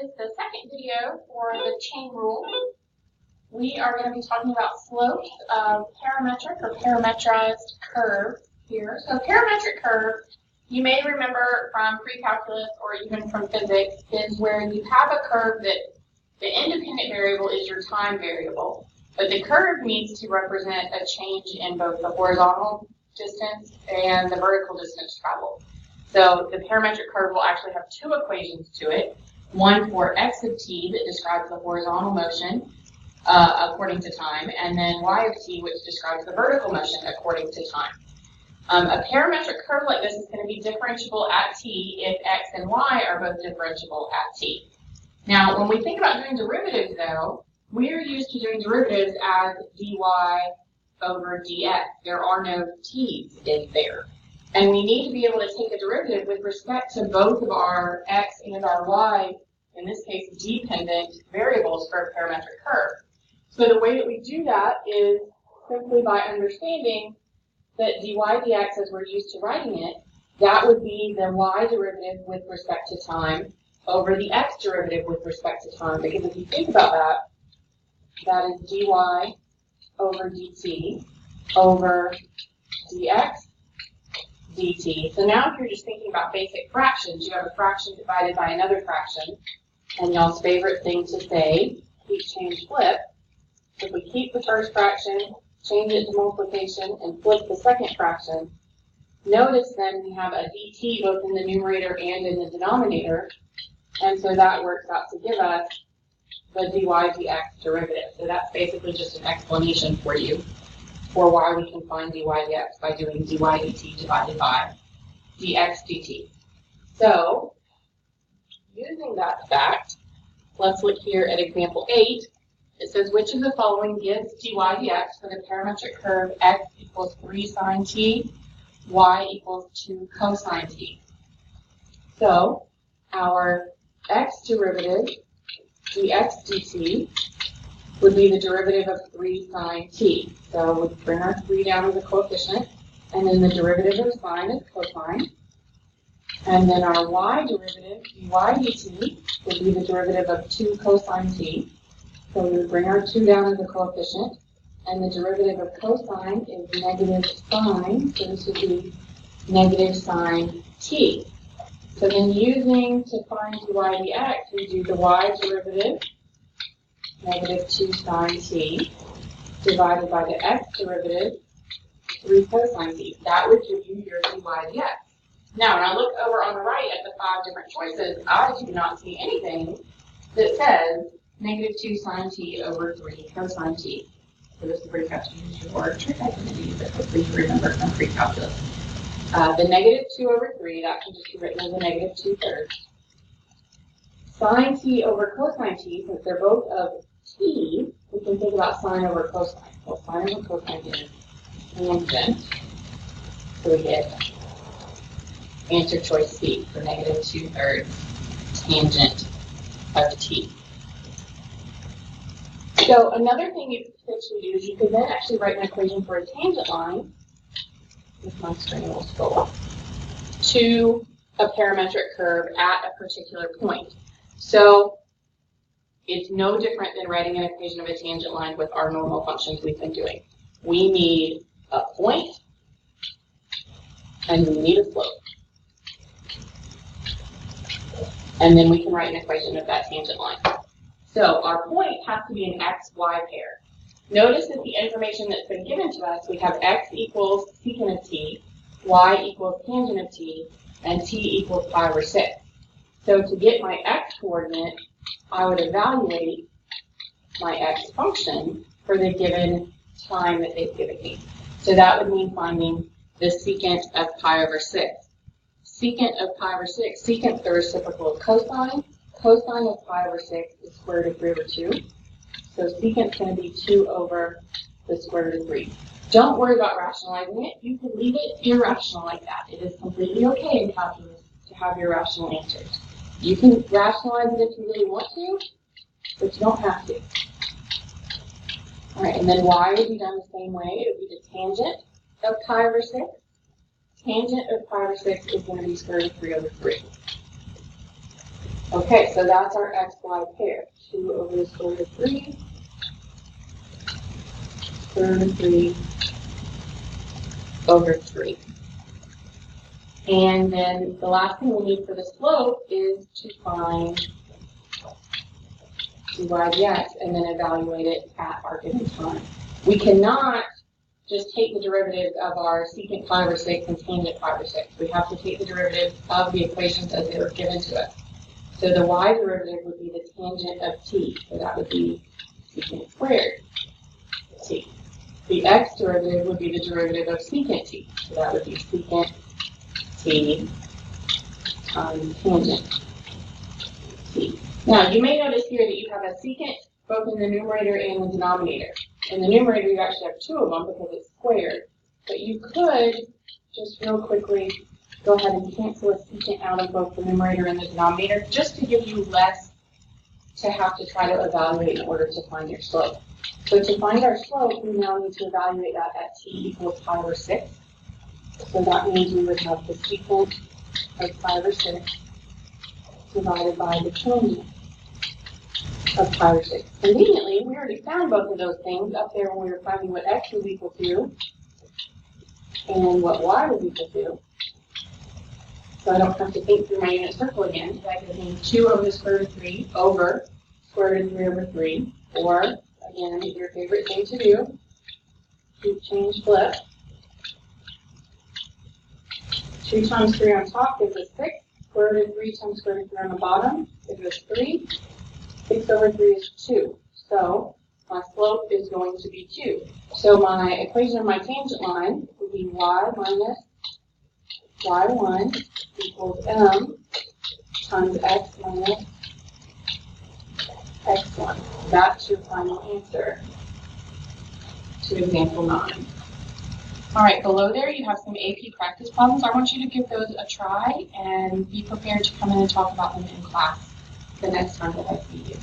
is the second video for the chain rule. We are going to be talking about slopes of parametric or parametrized curve here. So parametric curve, you may remember from pre-calculus or even from physics, is where you have a curve that the independent variable is your time variable, but the curve needs to represent a change in both the horizontal distance and the vertical distance traveled. So the parametric curve will actually have two equations to it. One for x of t that describes the horizontal motion according to time, and then y of t which describes the vertical motion according to time. A parametric curve like this is going to be differentiable at t if x and y are both differentiable at t. Now, when we think about doing derivatives, though, we are used to doing derivatives as dy over dx. There are no t's in there. And we need to be able to take a derivative with respect to both of our x and our y, in this case, dependent variables for a parametric curve. So the way that we do that is simply by understanding that dy dx, as we're used to writing it, that would be the y derivative with respect to time over the x derivative with respect to time. Because if you think about that, that is dy over dt over dx dt. So now if you're just thinking about basic fractions, you have a fraction divided by another fraction, and y'all's favorite thing to say, keep, change, flip. If we keep the first fraction, change it to multiplication, and flip the second fraction, notice then we have a dt both in the numerator and in the denominator, and so that works out to give us the dy dx derivative. So that's basically just an explanation for you for why we can find dy dx by doing dy dt divided by dx dt. So, using that fact, let's look here at example 8. It says, which of the following gives dy dx for the parametric curve x equals 3 sine t, y equals 2 cosine t. So, our x derivative, dx dt, would be the derivative of 3 sine t. So we'll bring our 3 down as a coefficient, and then the derivative of sine is cosine. And then our y derivative, dy dt, would be the derivative of 2 cosine t. So we would bring our 2 down as a coefficient, and the derivative of cosine is negative sine, so this would be negative sine t. So then using to find dy dx, we do the y derivative, negative 2 sine t, divided by the x derivative, 3 cosine t. That would give you your dy dx. Now, when I look over on the right at the 5 different choices, I do not see anything that says negative 2 sine t over 3 cosine t. So this is where you have to use your trick identity that hopefully you remember from pre-calculus. The negative 2 over 3, that can just be written as a negative 2/3. Sine t over cosine t, since they're both of t, we can think about sine over cosine. Well, sine over cosine is tangent. So we get answer choice C for negative 2/3 tangent of t. So another thing you could potentially do is you could then actually write an equation for a tangent line, if my screen will scroll up, to a parametric curve at a particular point. So it's no different than writing an equation of a tangent line with our normal functions we've been doing. We need a point, and we need a slope. And then we can write an equation of that tangent line. So our point has to be an x-y pair. Notice that the information that's been given to us, we have x equals secant of t, y equals tangent of t, and t equals pi over 6. So to get my x coordinate, I would evaluate my x function for the given time that they've given me. So that would mean finding the secant of pi over 6. Secant of pi over 6, secant is the reciprocal of cosine. Cosine of pi over 6 is square root of 3 over 2. So secant is going to be 2 over the square root of 3. Don't worry about rationalizing it. You can leave it irrational like that. It is completely okay in calculus to have your rational answers. You can rationalize it if you really want to, but you don't have to. All right, and then y would be done the same way. It would be the tangent of pi over 6. Tangent of pi over 6 is going to be square root of 3 over 3. Okay, so that's our xy pair. 2 over the square root of 3, square root of 3 over 3. And then the last thing we need for the slope is to find dy dx and then evaluate it at our given time. We cannot just take the derivative of our secant 5 or 6 and tangent 5 or 6. We have to take the derivative of the equations as they were given to us. So the y derivative would be the tangent of t, so that would be secant squared t. The x derivative would be the derivative of secant t, so that would be secant t times tangent t. Now, you may notice here that you have a secant both in the numerator and the denominator. In the numerator, you actually have 2 of them because it's squared. But you could, just real quickly, go ahead and cancel a secant out of both the numerator and the denominator, just to give you less to have to try to evaluate in order to find your slope. So to find our slope, we now need to evaluate that at t equals 5 or 6. So that means we would have the secant of 5 or 6 divided by the tangent of 5 or 6. Conveniently, we already found both of those things up there when we were finding what x was equal to and what y was equal to. So I don't have to think through my unit circle again. So I can think 2 over the square root of 3 over square root of 3 over 3. Or, again, your favorite thing to do, keep change flip. 2 times 3 on top gives us 6. Square root of 3 times square root of 3 on the bottom gives us 3. 6 over 3 is 2. So my slope is going to be 2. So my equation of my tangent line would be y minus y1 equals m times x minus x1. That's your final answer to example 9. All right, below there you have some AP practice problems. I want you to give those a try and be prepared to come in and talk about them in class the next time that I see you.